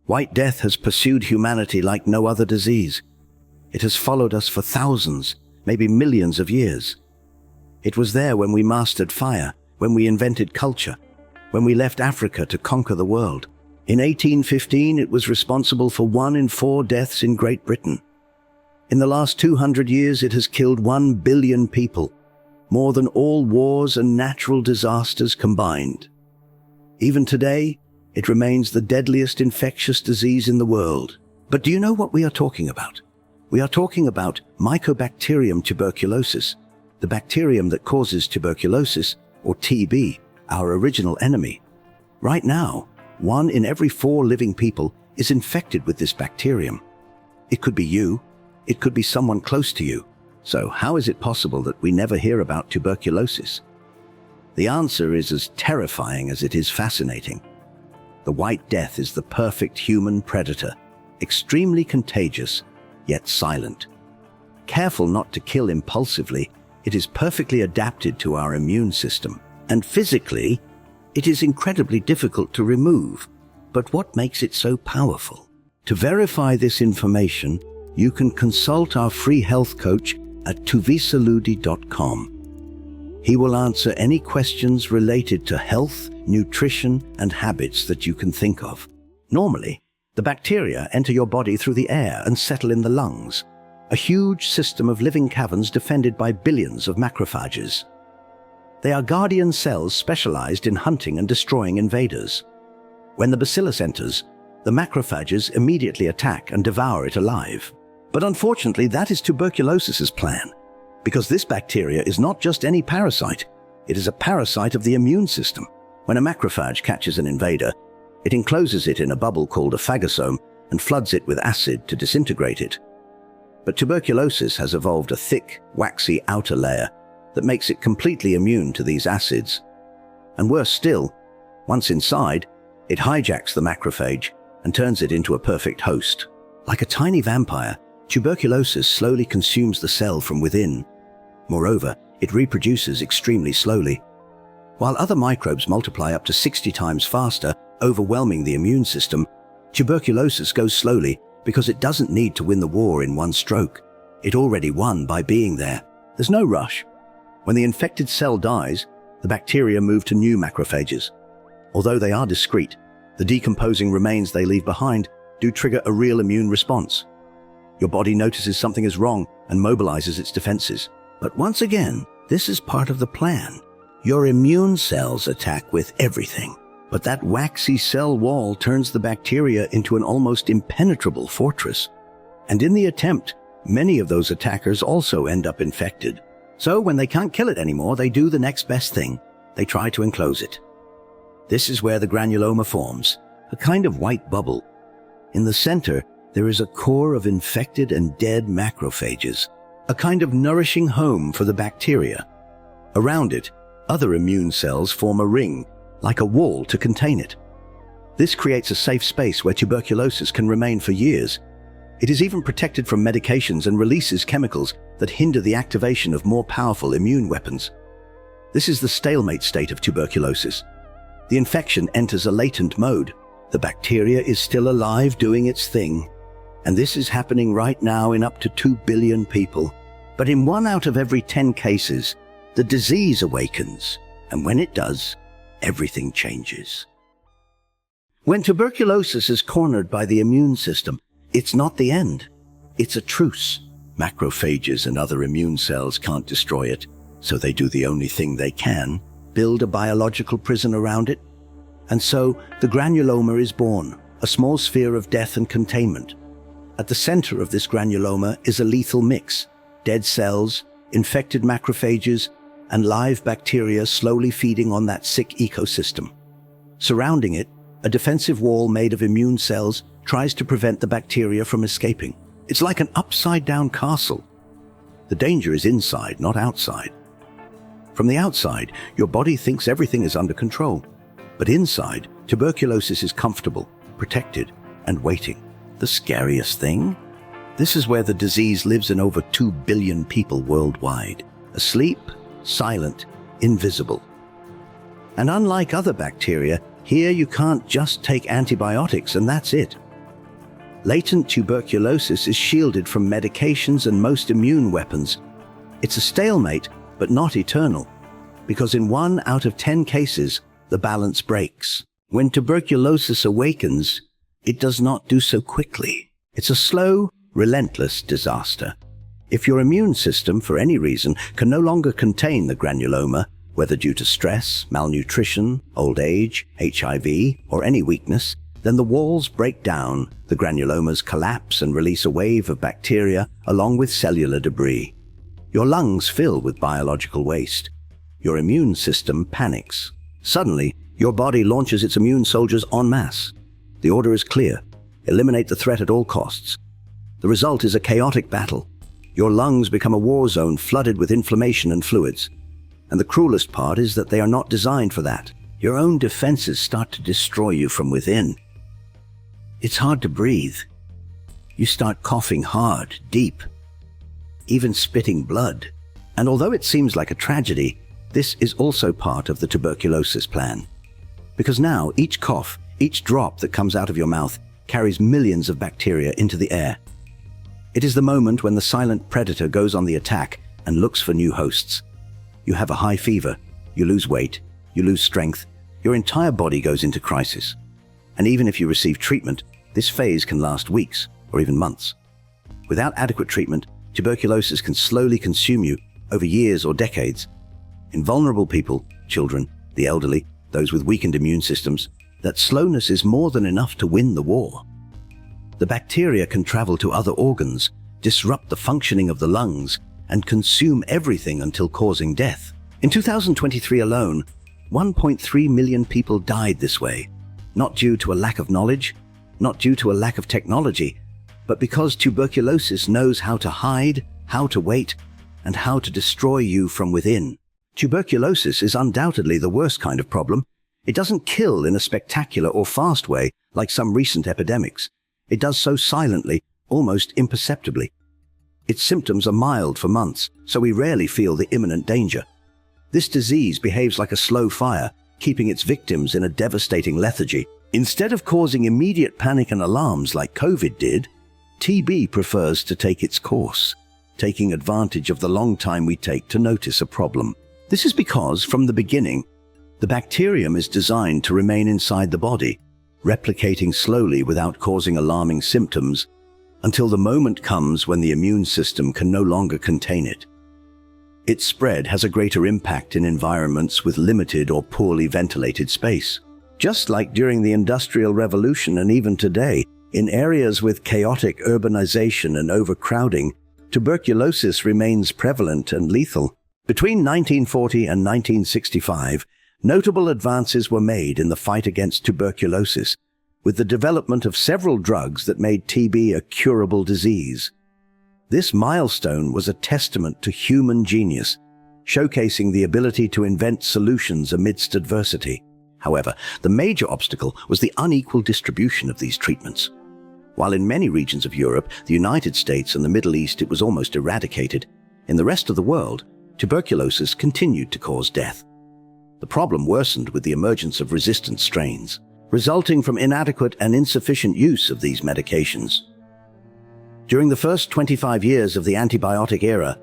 White Death has pursued humanity like no other disease. It has followed us for thousands, maybe millions of years. It was there when we mastered fire, when we invented culture, when we left Africa to conquer the world. In 1815, it was responsible for 1 in 4 deaths in Great Britain. In the last 200 years, it has killed 1 billion people, more than all wars and natural disasters combined. Even today, it remains the deadliest infectious disease in the world. But do you know what we are talking about? We are talking about Mycobacterium tuberculosis, the bacterium that causes tuberculosis, or TB, our original enemy. Right now, 1 in every 4 living people is infected with this bacterium. It could be you, it could be someone close to you. So how is it possible that we never hear about tuberculosis? The answer is as terrifying as it is fascinating. The White Death is the perfect human predator, extremely contagious, yet silent. Careful not to kill impulsively, it is perfectly adapted to our immune system. And physically, it is incredibly difficult to remove. But what makes it so powerful? To verify this information, you can consult our free health coach at tuvisaludi.com. He will answer any questions related to health, nutrition, and habits that you can think of. Normally, the bacteria enter your body through the air and settle in the lungs, a huge system of living caverns defended by billions of macrophages. They are guardian cells specialized in hunting and destroying invaders. When the bacillus enters, the macrophages immediately attack and devour it alive. But unfortunately, that is tuberculosis's plan, because this bacteria is not just any parasite. It is a parasite of the immune system. When a macrophage catches an invader, it encloses it in a bubble called a phagosome and floods it with acid to disintegrate it. But tuberculosis has evolved a thick, waxy outer layer that makes it completely immune to these acids. And worse still, once inside, it hijacks the macrophage and turns it into a perfect host. Like a tiny vampire, tuberculosis slowly consumes the cell from within. Moreover, it reproduces extremely slowly. While other microbes multiply up to 60 times faster, overwhelming the immune system, tuberculosis goes slowly because it doesn't need to win the war in one stroke. It already won by being there. There's no rush. When the infected cell dies, the bacteria move to new macrophages. Although they are discreet, the decomposing remains they leave behind do trigger a real immune response. Your body notices something is wrong and mobilizes its defenses. But once again, this is part of the plan. Your immune cells attack with everything. But that waxy cell wall turns the bacteria into an almost impenetrable fortress. And in the attempt, many of those attackers also end up infected. So when they can't kill it anymore, they do the next best thing. They try to enclose it. This is where the granuloma forms, a kind of white bubble. In the center, there is a core of infected and dead macrophages, a kind of nourishing home for the bacteria. Around it, other immune cells form a ring, like a wall to contain it. This creates a safe space where tuberculosis can remain for years. It is even protected from medications and releases chemicals that hinder the activation of more powerful immune weapons. This is the stalemate state of tuberculosis. The infection enters a latent mode. The bacteria is still alive doing its thing. And this is happening right now in up to 2 billion people. But in 1 out of every 10 cases, the disease awakens. And when it does, everything changes. When tuberculosis is cornered by the immune system, it's not the end. It's a truce. Macrophages and other immune cells can't destroy it, so they do the only thing they can, build a biological prison around it. And so the granuloma is born, a small sphere of death and containment. At the center of this granuloma is a lethal mix: dead cells, infected macrophages, and live bacteria slowly feeding on that sick ecosystem. Surrounding it, a defensive wall made of immune cells tries to prevent the bacteria from escaping. It's like an upside-down castle. The danger is inside, not outside. From the outside, your body thinks everything is under control. But inside, tuberculosis is comfortable, protected, and waiting. The scariest thing? This is where the disease lives in over 2 billion people worldwide. Asleep, silent, invisible. And unlike other bacteria, here you can't just take antibiotics and that's it. Latent tuberculosis is shielded from medications and most immune weapons. It's a stalemate, but not eternal, because in 1 out of 10 cases, the balance breaks. When tuberculosis awakens, it does not do so quickly. It's a slow, relentless disaster. If your immune system, for any reason, can no longer contain the granuloma, whether due to stress, malnutrition, old age, HIV, or any weakness, then the walls break down, the granulomas collapse and release a wave of bacteria along with cellular debris. Your lungs fill with biological waste. Your immune system panics. Suddenly, your body launches its immune soldiers en masse. The order is clear: eliminate the threat at all costs. The result is a chaotic battle. Your lungs become a war zone flooded with inflammation and fluids. And the cruelest part is that they are not designed for that. Your own defenses start to destroy you from within. It's hard to breathe. You start coughing hard, deep, even spitting blood. And although it seems like a tragedy, this is also part of the tuberculosis plan. Because now each cough, each drop that comes out of your mouth carries millions of bacteria into the air. It is the moment when the silent predator goes on the attack and looks for new hosts. You have a high fever, you lose weight, you lose strength, your entire body goes into crisis. And even if you receive treatment, this phase can last weeks or even months. Without adequate treatment, tuberculosis can slowly consume you over years or decades. In vulnerable people, children, the elderly, those with weakened immune systems, that slowness is more than enough to win the war. The bacteria can travel to other organs, disrupt the functioning of the lungs, and consume everything until causing death. In 2023 alone, 1.3 million people died this way, not due to a lack of knowledge, not due to a lack of technology, but because tuberculosis knows how to hide, how to wait, and how to destroy you from within. Tuberculosis is undoubtedly the worst kind of problem. It doesn't kill in a spectacular or fast way like some recent epidemics. It does so silently, almost imperceptibly. Its symptoms are mild for months, so we rarely feel the imminent danger. This disease behaves like a slow fire, keeping its victims in a devastating lethargy. Instead of causing immediate panic and alarms like COVID did, TB prefers to take its course, taking advantage of the long time we take to notice a problem. This is because, from the beginning, the bacterium is designed to remain inside the body, replicating slowly without causing alarming symptoms, until the moment comes when the immune system can no longer contain it. Its spread has a greater impact in environments with limited or poorly ventilated space. Just like during the Industrial Revolution and even today, in areas with chaotic urbanization and overcrowding, tuberculosis remains prevalent and lethal. Between 1940 and 1965, notable advances were made in the fight against tuberculosis, with the development of several drugs that made TB a curable disease. This milestone was a testament to human genius, showcasing the ability to invent solutions amidst adversity. However, the major obstacle was the unequal distribution of these treatments. While in many regions of Europe, the United States, and the Middle East it was almost eradicated, in the rest of the world, tuberculosis continued to cause death. The problem worsened with the emergence of resistant strains, resulting from inadequate and insufficient use of these medications. During the first 25 years of the antibiotic era,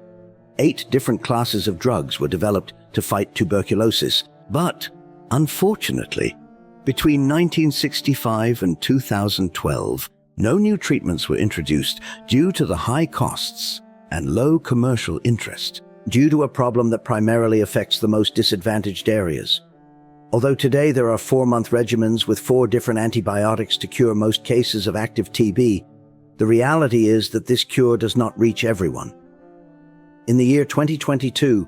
8 different classes of drugs were developed to fight tuberculosis, but, unfortunately, between 1965 and 2012, no new treatments were introduced due to the high costs and low commercial interest, due to a problem that primarily affects the most disadvantaged areas. Although today there are 4-month regimens with 4 different antibiotics to cure most cases of active TB, the reality is that this cure does not reach everyone. In the year 2022,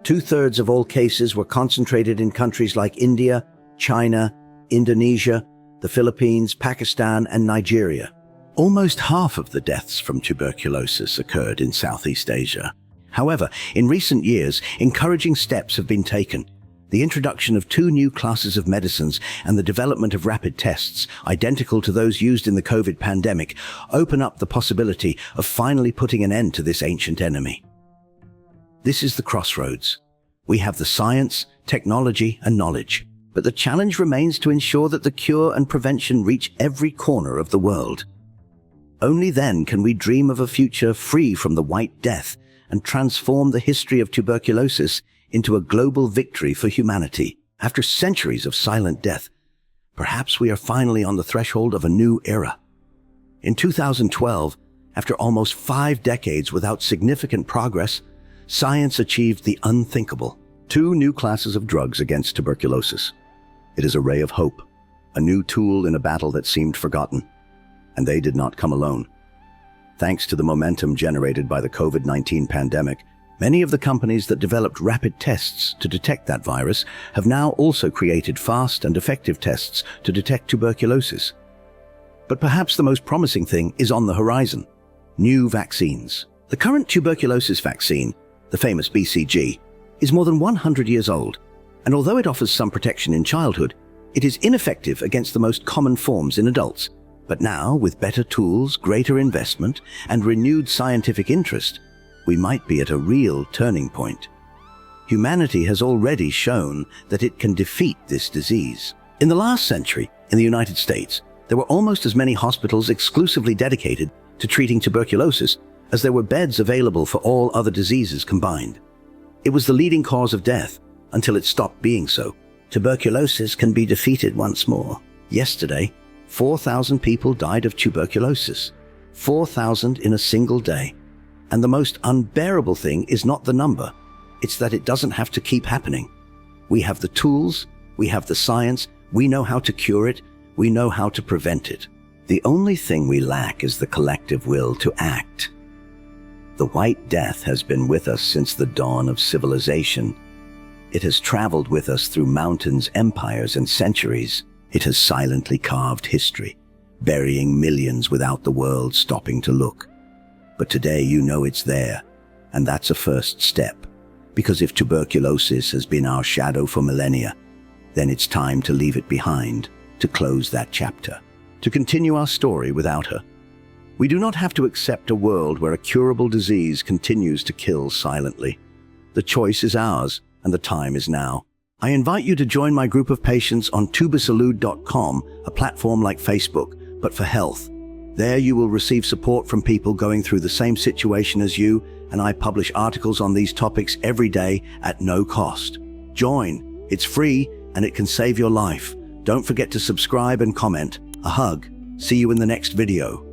2/3 of all cases were concentrated in countries like India, China, Indonesia, the Philippines, Pakistan, and Nigeria. Almost half of the deaths from tuberculosis occurred in Southeast Asia. However, in recent years, encouraging steps have been taken. The introduction of 2 new classes of medicines and the development of rapid tests, identical to those used in the COVID pandemic, open up the possibility of finally putting an end to this ancient enemy. This is the crossroads. We have the science, technology, and knowledge, but the challenge remains to ensure that the cure and prevention reach every corner of the world. Only then can we dream of a future free from the White Death and transform the history of tuberculosis into a global victory for humanity. After centuries of silent death, perhaps we are finally on the threshold of a new era. In 2012, after almost 5 decades without significant progress, science achieved the unthinkable. 2 new classes of drugs against tuberculosis. It is a ray of hope, a new tool in a battle that seemed forgotten. And they did not come alone. Thanks to the momentum generated by the COVID-19 pandemic, many of the companies that developed rapid tests to detect that virus have now also created fast and effective tests to detect tuberculosis. But perhaps the most promising thing is on the horizon: new vaccines. The current tuberculosis vaccine, the famous BCG, is more than 100 years old, and although it offers some protection in childhood, it is ineffective against the most common forms in adults. But now, with better tools, greater investment, and renewed scientific interest, we might be at a real turning point. Humanity has already shown that it can defeat this disease. In the last century, in the United States, there were almost as many hospitals exclusively dedicated to treating tuberculosis as there were beds available for all other diseases combined. It was the leading cause of death until it stopped being so. Tuberculosis can be defeated once more. Yesterday, 4,000 people died of tuberculosis. 4,000 in a single day. And the most unbearable thing is not the number. It's that it doesn't have to keep happening. We have the tools, we have the science, we know how to cure it, we know how to prevent it. The only thing we lack is the collective will to act. The White Death has been with us since the dawn of civilization. It has traveled with us through mountains, empires, and centuries. It has silently carved history, burying millions without the world stopping to look. But today you know it's there, and that's a first step. Because if tuberculosis has been our shadow for millennia, then it's time to leave it behind, to close that chapter, to continue our story without her. We do not have to accept a world where a curable disease continues to kill silently. The choice is ours, and the time is now. I invite you to join my group of patients on tubersalud.com, a platform like Facebook, but for health. There you will receive support from people going through the same situation as you, and I publish articles on these topics every day at no cost. Join. It's free, and it can save your life. Don't forget to subscribe and comment. A hug. See you in the next video.